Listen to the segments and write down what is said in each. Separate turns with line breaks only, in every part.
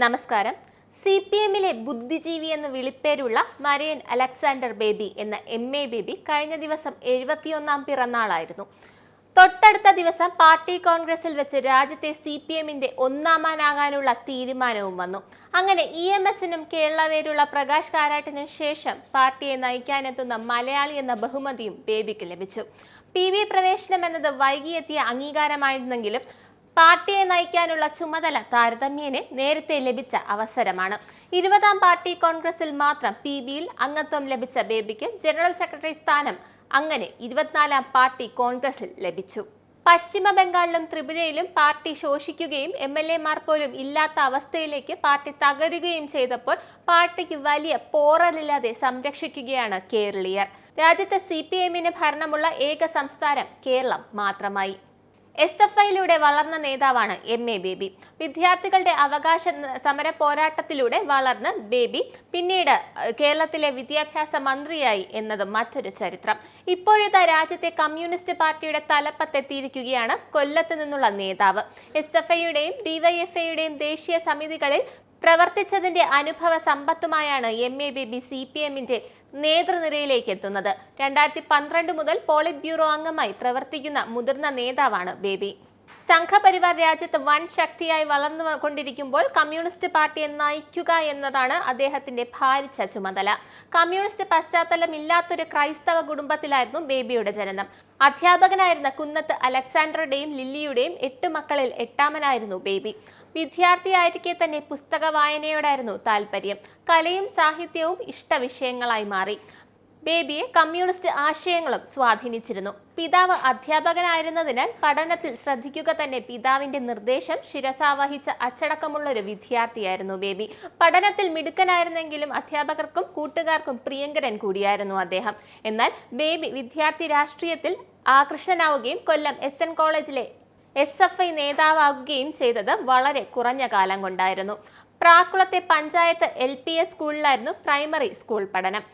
നമസ്കാരം. CPM-ലെ ബുദ്ധിജീവി എന്ന് വിളിപ്പേരുള്ള Marian Alexander baby എന്ന MA ബേബി കഴിഞ്ഞ ദിവസം 71-ാം പിറന്നാളായിരുന്നു. തൊട്ടടുത്ത ദിവസം പാർട്ടി കോൺഗ്രസിൽ വെച്ച് രാജ്യത്തെ CPM-ന്റെ ഒന്നാമനാകാനുള്ള തീരുമാനവും വന്നു. അങ്ങനെ EMS-നും കേരളവേരുള്ള പ്രകാശ് കാരാട്ടിനും ശേഷം പാർട്ടിയെ നയിക്കാനെത്തുന്ന മലയാളി എന്ന ബഹുമതിയും ബേബിക്ക് ലഭിച്ചു. PV പ്രവേശനം എന്നത് വൈകിയെത്തിയ അംഗീകാരമായിരുന്നെങ്കിലും പാർട്ടിയെ നയിക്കാനുള്ള ചുമതല താരതമ്യേന നേരത്തെ ലഭിച്ച അവസരമാണ്. 20-ാം പാർട്ടി കോൺഗ്രസിൽ മാത്രം PBയിൽ അംഗത്വം ലഭിച്ച ബേബിക്ക് ജനറൽ സെക്രട്ടറി സ്ഥാനം അങ്ങനെ 24-ാം പാർട്ടി കോൺഗ്രസിൽ ലഭിച്ചു. പശ്ചിമ ബംഗാളിലും ത്രിപുരയിലും പാർട്ടി ശോഷിക്കുകയും MLA-മാർ പോലും ഇല്ലാത്ത അവസ്ഥയിലേക്ക് പാർട്ടി തകരുകയും ചെയ്തപ്പോൾ പാർട്ടിക്ക് വലിയ പോറലില്ലാതെ സംരക്ഷിക്കുകയാണ് കേരളീയർ. രാജ്യത്തെ CPM-ന് ഭരണമുള്ള ഏക സംസ്ഥാനം കേരളം മാത്രമായി. SFIയിലൂടെ വളർന്ന നേതാവാണ് MA ബേബി. വിദ്യാർത്ഥികളുടെ അവകാശ സമര പോരാട്ടത്തിലൂടെ വളർന്ന ബേബി പിന്നീട് കേരളത്തിലെ വിദ്യാഭ്യാസ മന്ത്രിയായി എന്നത് മറ്റൊരു ചരിത്രം. ഇപ്പോഴത്തെ രാജ്യത്തെ കമ്മ്യൂണിസ്റ്റ് പാർട്ടിയുടെ തലപ്പത്തെത്തിയിരിക്കുകയാണ് കൊല്ലത്ത് നിന്നുള്ള നേതാവ്. SFIയുടെയും DYFIയുടെയും ദേശീയ സമിതികളിൽ പ്രവർത്തിച്ചതിന്റെ അനുഭവ സമ്പത്തുമായാണ് MA ബേബി CPM-ന്റെ നേതൃനിരയിലേക്ക് എത്തുന്നത്. 2012 മുതൽ പോളിറ്റ് ബ്യൂറോ അംഗമായി പ്രവർത്തിക്കുന്ന മുതിർന്ന നേതാവാണ് ബേബി. സംഘപരിവാർ രാജ്യത്ത് വൻ ശക്തിയായി വളർന്നുകൊണ്ടിരിക്കുമ്പോൾ കമ്മ്യൂണിസ്റ്റ് പാർട്ടിയെ നയിക്കുക എന്നതാണ് അദ്ദേഹത്തിന്റെ ഭാരിച്ച ചുമതല. കമ്മ്യൂണിസ്റ്റ് പശ്ചാത്തലമില്ലാത്തൊരു ക്രൈസ്തവ കുടുംബത്തിലായിരുന്നു ബേബിയുടെ ജനനം. അധ്യാപകനായിരുന്ന കുന്നത്ത് അലക്സാണ്ടറുടെയും ലില്ലിയുടെയും 8 മക്കളിൽ 8ാമനായിരുന്നു ബേബി. വിദ്യാർത്ഥിയായിരിക്കെ തന്നെ പുസ്തക വായനയോടായിരുന്നു താല്പര്യം. കലയും സാഹിത്യവും ഇഷ്ടവിഷയങ്ങളായി മാറി. ബേബിയെ കമ്മ്യൂണിസ്റ്റ് ആശയങ്ങളും സ്വാധീനിച്ചിരുന്നു. പിതാവ് അധ്യാപകനായിരുന്നതിനാൽ പഠനത്തിൽ ശ്രദ്ധിക്കുക തന്നെ പിതാവിന്റെ നിർദ്ദേശം ശിരസാവഹിച്ച അച്ചടക്കമുള്ളൊരു വിദ്യാർത്ഥിയായിരുന്നു ബേബി. പഠനത്തിൽ മിടുക്കനായിരുന്നെങ്കിലും അധ്യാപകർക്കും കൂട്ടുകാർക്കും പ്രിയങ്കരൻ കൂടിയായിരുന്നു അദ്ദേഹം. എന്നാൽ ബേബി വിദ്യാർത്ഥി രാഷ്ട്രീയത്തിൽ ആകൃഷ്ടനാവുകയും കൊല്ലം SN കോളേജിലെ SFI നേതാവാകുകയും ചെയ്തത് വളരെ കുറഞ്ഞ കാലം കൊണ്ടായിരുന്നു. പ്രാക്കുളത്തെ പഞ്ചായത്ത് LPS സ്കൂളിലായിരുന്നു പ്രൈമറി സ്കൂൾ പഠനം.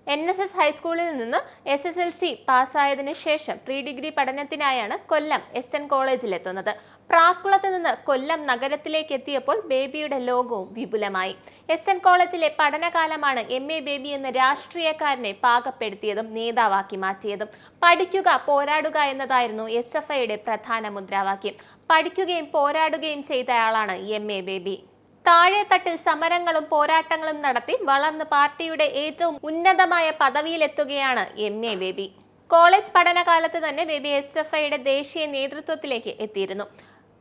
NSS ഹൈസ്കൂളിൽ നിന്ന് SSLC പാസ്സായതിനു ശേഷം പ്രീ ഡിഗ്രി പഠനത്തിനായാണ് കൊല്ലം SN കോളേജിലെത്തുന്നത്. പ്രാക്കുളത്ത് നിന്ന് കൊല്ലം നഗരത്തിലേക്ക് എത്തിയപ്പോൾ ബേബിയുടെ ലോകവും വിപുലമായി. SN കോളേജിലെ പഠനകാലമാണ് MA ബേബി എന്ന രാഷ്ട്രീയക്കാരനെ പാകപ്പെടുത്തിയതും നേതാവാക്കി മാറ്റിയതും. പഠിക്കുക, പോരാടുക എന്നതായിരുന്നു SFIയുടെ പ്രധാന മുദ്രാവാക്യം. പഠിക്കുകയും പോരാടുകയും ചെയ്തയാളാണ് MA ബേബി. താഴെത്തട്ടിൽ സമരങ്ങളും പോരാട്ടങ്ങളും നടത്തി വളർന്ന് പാർട്ടിയുടെ ഏറ്റവും ഉന്നതമായ പദവിയിലെത്തുകയാണ് MA ബേബി. കോളേജ് പഠനകാലത്ത് തന്നെ ബേബി SFIയുടെ ദേശീയ നേതൃത്വത്തിലേക്ക് എത്തിയിരുന്നു.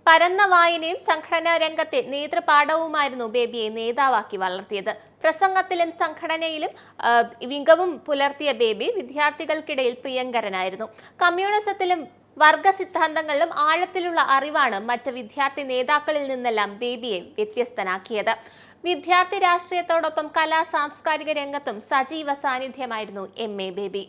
പരന്ന വായനയും സംഘടനാ രംഗത്തെ നേതൃപാഠവുമായിരുന്നു ബേബിയെ നേതാവാക്കി വളർത്തിയത്. പ്രസംഗത്തിലും സംഘടനയിലും മികവും പുലർത്തിയ ബേബി വിദ്യാർത്ഥികൾക്കിടയിൽ പ്രിയങ്കരനായിരുന്നു. കമ്മ്യൂണിസത്തിലും വർഗ സിദ്ധാന്തങ്ങളിലും ആഴത്തിലുള്ള അറിവാണ് മറ്റ് വിദ്യാർത്ഥി നേതാക്കളിൽ നിന്നെല്ലാം ബേബിയെ വ്യത്യസ്തനാക്കിയത്. വിദ്യാർത്ഥി രാഷ്ട്രീയത്തോടൊപ്പം കലാ സാംസ്കാരിക രംഗത്തും സജീവ സാന്നിധ്യമായിരുന്നു MA ബേബി.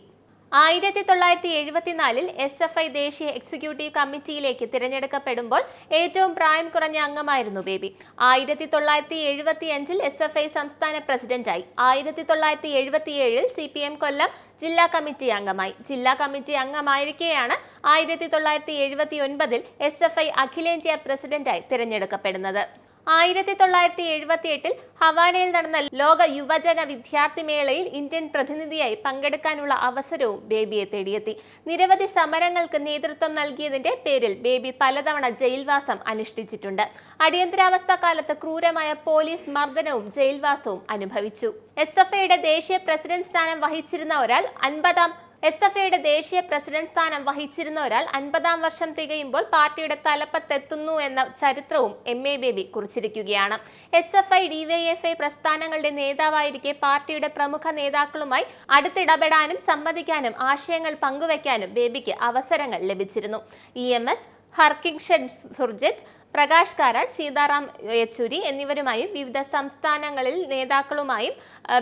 1974-ൽ SFI ദേശീയ എക്സിക്യൂട്ടീവ് കമ്മിറ്റിയിലേക്ക് തിരഞ്ഞെടുക്കപ്പെടുമ്പോൾ ഏറ്റവും പ്രായം കുറഞ്ഞ അംഗമായിരുന്നു ബേബി. 1975-ൽ SFI സംസ്ഥാന പ്രസിഡന്റായി. 1977-ൽ CPM കൊല്ലം ജില്ലാ കമ്മിറ്റി അംഗമായി. ജില്ലാ കമ്മിറ്റി അംഗമായിരിക്കെയാണ് 1979-ൽ SFI അഖിലേന്ത്യാ പ്രസിഡന്റായി തിരഞ്ഞെടുക്കപ്പെടുന്നത്. 1978-ൽ ഹവാനയിൽ നടന്ന ലോക യുവജന വിദ്യാർത്ഥി മേളയിൽ ഇന്ത്യൻ പ്രതിനിധിയായി പങ്കെടുക്കാനുള്ള അവസരവും ബേബിയെ തേടിയെത്തി. നിരവധി സമരങ്ങൾക്ക് നേതൃത്വം നൽകിയതിന്റെ പേരിൽ ബേബി പലതവണ ജയിൽവാസം അനുഷ്ഠിച്ചിട്ടുണ്ട്. അടിയന്തരാവസ്ഥ കാലത്ത് ക്രൂരമായ പോലീസ് മർദ്ദനവും ജയിൽവാസവും അനുഭവിച്ചു. SFIയുടെ ദേശീയ പ്രസിഡന്റ് സ്ഥാനം വഹിച്ചിരുന്ന ഒരാൾ 50-ാം വർഷം തികയുമ്പോൾ പാർട്ടിയുടെ തലപ്പത്തെത്തുന്നു എന്ന ചരിത്രവും MA ബേബി കുറിച്ചിരിക്കുകയാണ്. SFI DYFI പ്രസ്ഥാനങ്ങളുടെ നേതാവായിരിക്കെ പാർട്ടിയുടെ പ്രമുഖ നേതാക്കളുമായി അടുത്തിടപെടാനും സംവദിക്കാനും ആശയങ്ങൾ പങ്കുവയ്ക്കാനും ബേബിക്ക് അവസരങ്ങൾ ലഭിച്ചിരുന്നു. EMS, ഹർകിഷൻ സുർജിത്ത്, പ്രകാശ് കാരാട്ട്, സീതാറാം യെച്ചൂരി എന്നിവരുമായും വിവിധ സംസ്ഥാനങ്ങളിൽ നേതാക്കളുമായും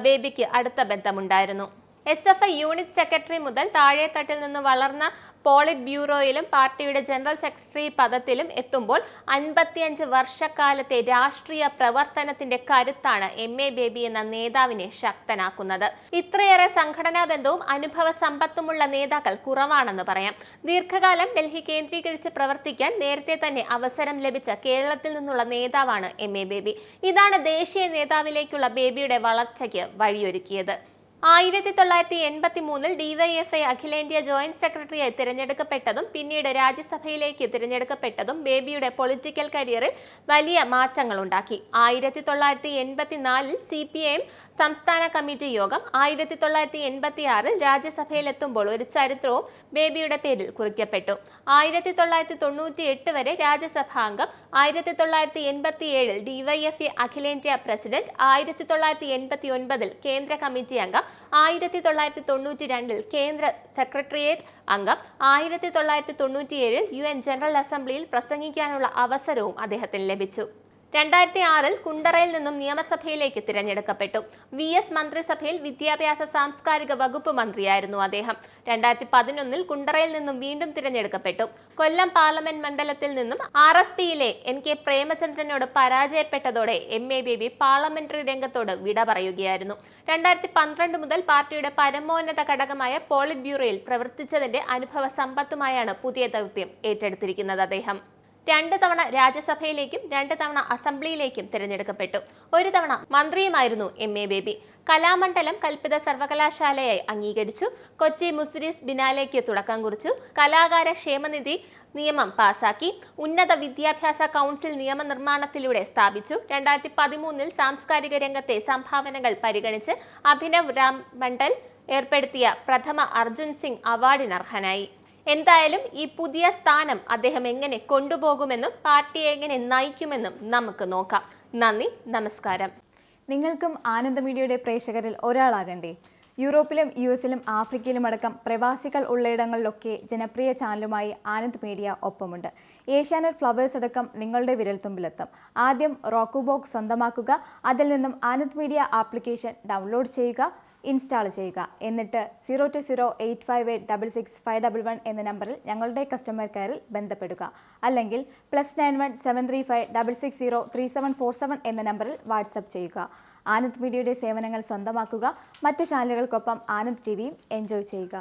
ബേബിക്ക് അടുത്ത ബന്ധമുണ്ടായിരുന്നു. SFI യൂണിറ്റ് സെക്രട്ടറി മുതൽ താഴെത്തട്ടിൽ നിന്ന് വളർന്ന പോളിറ്റ് ബ്യൂറോയിലും പാർട്ടിയുടെ ജനറൽ സെക്രട്ടറി പദത്തിലും എത്തുമ്പോൾ 55 വർഷക്കാലത്തെ രാഷ്ട്രീയ പ്രവർത്തനത്തിന്റെ കരുത്താണ് MA ബേബി എന്ന നേതാവിനെ ശക്തനാക്കുന്നത്. ഇത്രയേറെ സംഘടനാ ബന്ധവും അനുഭവ സമ്പത്തുമുള്ള നേതാക്കൾ കുറവാണെന്ന് പറയാം. ദീർഘകാലം ഡൽഹി കേന്ദ്രീകരിച്ച് പ്രവർത്തിക്കാൻ നേരത്തെ തന്നെ അവസരം ലഭിച്ച കേരളത്തിൽ നിന്നുള്ള നേതാവാണ് MA ബേബി. ഇതാണ് ദേശീയ നേതാവിലേക്കുള്ള ബേബിയുടെ വളർച്ചയ്ക്ക് വഴിയൊരുക്കിയത്. 1983 DYFI അഖിലേന്ത്യാ ജോയിന്റ് സെക്രട്ടറിയായി തിരഞ്ഞെടുക്കപ്പെട്ടതും പിന്നീട് രാജ്യസഭയിലേക്ക് തിരഞ്ഞെടുക്കപ്പെട്ടതും ബേബിയുടെ പൊളിറ്റിക്കൽ കരിയറിൽ വലിയ മാറ്റങ്ങളുണ്ടാക്കി. 1984 CPIM സംസ്ഥാന കമ്മിറ്റി യോഗം 1986 രാജ്യസഭയിലെത്തുമ്പോൾ ഒരു ചരിത്രവും ബേബിയുടെ പേരിൽ കുറിക്കപ്പെട്ടു. 1998 വരെ രാജ്യസഭാംഗം, 1987 DYFI അഖിലേന്ത്യാ പ്രസിഡന്റ്, 1989 കേന്ദ്ര കമ്മിറ്റി അംഗം, 1992 കേന്ദ്ര സെക്രട്ടേറിയറ്റ് അംഗം, 1997 UN ജനറൽ അസംബ്ലിയിൽ പ്രസംഗിക്കാനുള്ള അവസരവും അദ്ദേഹത്തിന് ലഭിച്ചു. 2006 കുണ്ടറയിൽ നിന്നും നിയമസഭയിലേക്ക് തിരഞ്ഞെടുക്കപ്പെട്ടു. VS മന്ത്രിസഭയിൽ വിദ്യാഭ്യാസ സാംസ്കാരിക വകുപ്പ് മന്ത്രിയായിരുന്നു അദ്ദേഹം. 2011 കുണ്ടറയിൽ നിന്നും വീണ്ടും തിരഞ്ഞെടുക്കപ്പെട്ടു. കൊല്ലം പാർലമെന്റ് മണ്ഡലത്തിൽ നിന്നും RSPയിലെ NK പ്രേമചന്ദ്രനോട് പരാജയപ്പെട്ടതോടെ MA ബേബി പാർലമെന്ററി രംഗത്തോട് വിട പറയുകയായിരുന്നു. 2012 മുതൽ പാർട്ടിയുടെ പരമോന്നത ഘടകമായ പോളിറ്റ് ബ്യൂറോയിൽ പ്രവർത്തിച്ചതിന്റെ അനുഭവ സമ്പത്തുമായാണ് പുതിയ ദൗത്യം ഏറ്റെടുത്തിരിക്കുന്നത് അദ്ദേഹം. 2 തവണ രാജ്യസഭയിലേക്കും 2 തവണ അസംബ്ലിയിലേക്കും തിരഞ്ഞെടുക്കപ്പെട്ടു. ഒരു തവണ മന്ത്രിയുമായിരുന്നു MA ബേബി. കലാമണ്ഡലം കൽപ്പിത സർവകലാശാലയായി അംഗീകരിച്ചു. കൊച്ചി മുസിരീസ് ബിനാലേക്ക് തുടക്കം കുറിച്ചു. കലാകാര ക്ഷേമനിധി നിയമം പാസാക്കി. ഉന്നത വിദ്യാഭ്യാസ കൗൺസിൽ നിയമനിർമ്മാണത്തിലൂടെ സ്ഥാപിച്ചു. 2013 സാംസ്കാരിക രംഗത്തെ സംഭാവനകൾ പരിഗണിച്ച് അഭിനവ് രാം മണ്ഡൽ ഏർപ്പെടുത്തിയ പ്രഥമ അർജുൻ സിംഗ് അവാർഡിനർഹനായി. എന്തായാലും ഈ പുതിയ സ്ഥാനം അദ്ദേഹം എങ്ങനെ കൊണ്ടുപോകുമെന്നും പാർട്ടിയെ എങ്ങനെ നയിക്കുമെന്നും നമുക്ക് നോക്കാം. നന്ദി, നമസ്കാരം.
നിങ്ങൾക്കും ആനന്ദ മീഡിയയുടെ പ്രേക്ഷകരിൽ ഒരാളാകണ്ടേ? യൂറോപ്പിലും US-ലും ആഫ്രിക്കയിലും അടക്കം പ്രവാസികൾ ഉള്ളയിടങ്ങളിലൊക്കെ ജനപ്രിയ ചാനലുമായി ആനന്ദ് മീഡിയ ഒപ്പമുണ്ട്. ഏഷ്യാനെറ്റ് ഫ്ലവേഴ്സ് അടക്കം നിങ്ങളുടെ വിരൽത്തുമ്പിലെത്തും. ആദ്യം റോക്കു ബോക്സ് സ്വന്തമാക്കുക. അതിൽ നിന്നും ആനന്ദ് മീഡിയ ആപ്ലിക്കേഷൻ ഡൗൺലോഡ് ചെയ്യുക, ഇൻസ്റ്റാൾ ചെയ്യുക. എന്നിട്ട് 02085866511 എന്ന നമ്പറിൽ ഞങ്ങളുടെ കസ്റ്റമർ കെയറിൽ ബന്ധപ്പെടുക. അല്ലെങ്കിൽ +91 735 660 3747 എന്ന നമ്പറിൽ വാട്സപ്പ് ചെയ്യുക. ആനന്ദ് മീഡിയയുടെ സേവനങ്ങൾ സ്വന്തമാക്കുക. മറ്റു ചാനലുകൾക്കൊപ്പം ആനന്ദ് TVയും എൻജോയ് ചെയ്യുക.